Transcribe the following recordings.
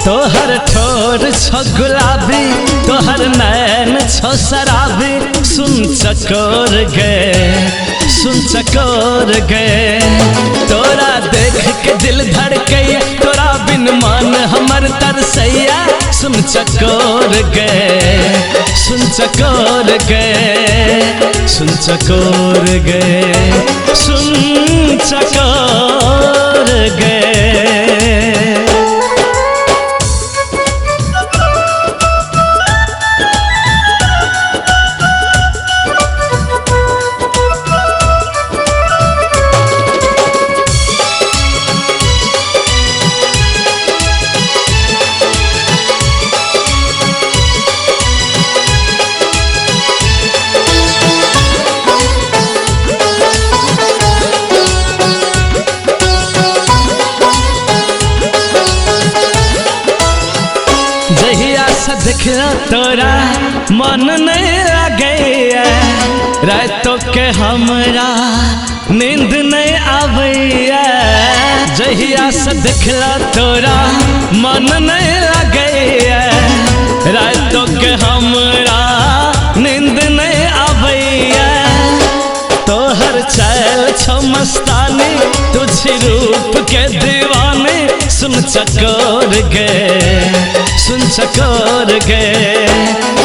तोहर ठोर छो गुलाबी तोहर नैन छो शराबी सुन चकोर गे तोरा देख के दिल धड़के तोरा बिन मन हमर तरसैया सुन चकोर गे सुन चकोर गे सुन चकोर गे सुन चकोर गे। जहिया से देखला तोरा मन नहीं लगे रातों के हमरा नींद नहीं आवे जहिया से देखला तोरा मन नहीं लगे रातों के हमरा नींद नहीं आवे तोहर चल छो मस्तानी तुझी रूप के दीवाने सुन चकोर गे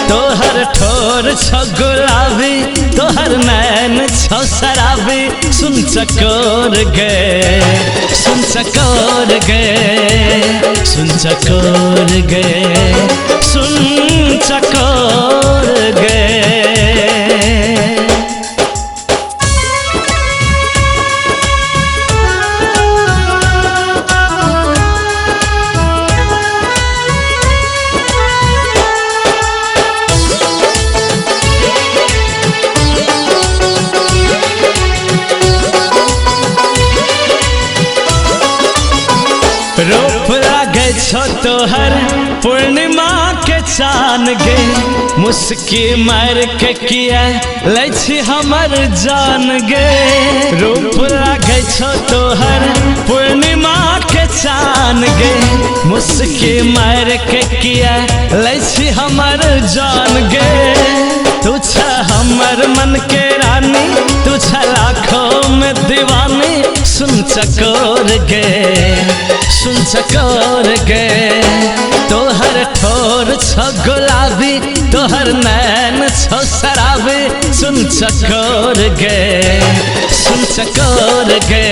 तोहर ठोर छो गुलाबी तोहर नैन छो शराबी सुन चकोर गे सुन चकोर गे सुन चकोर गे सुन चकोर गे। रूप लागे छो तोहर पूर्णिमा के चान गे मुस्की मार के किया ले छी हमर जान गे रूप लागे छो तोहर पूर्णिमा के चान गे मुस्की मार के किया ले छी हमर जान गे तू छा हमर मन के रानी तू छा लाखों में दीवानी सुन चकोर गे सुन चकोर गे तोहर ठोर छो गुलाबी तोहर नैन छो शराबी सुन चकोर गे सुन चकोर गे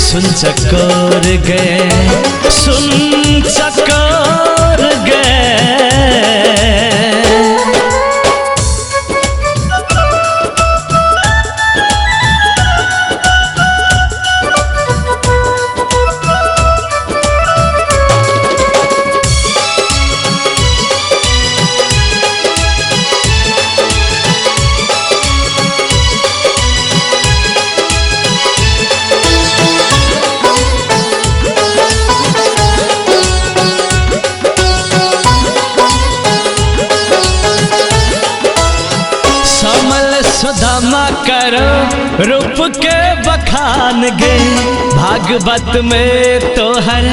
सुन चकोर गे सुन चकोर गे। सुदामा करो रूप के बखान गे भागवत में तोहर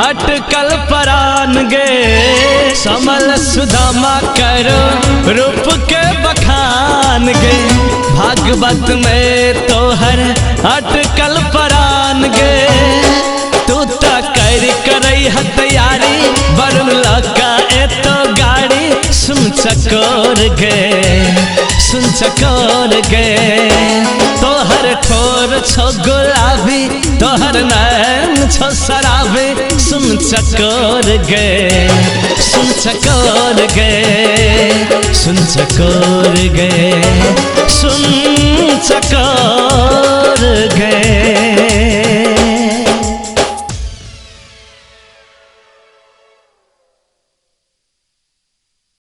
अटकल परान गे समल सुदामा करो रूप के बखान गे भागवत में तोहर अटकल परान गे तू तो करई है तैयारी वरुण लका एतो गाड़ी सुन चकोर गे सुन चकोर गे तोहर ठोर छो गुलाबी तोहर नैन छो शराबी सुन चकोर गे सुन चकोर गे सुन चकोर गे सुन चकोर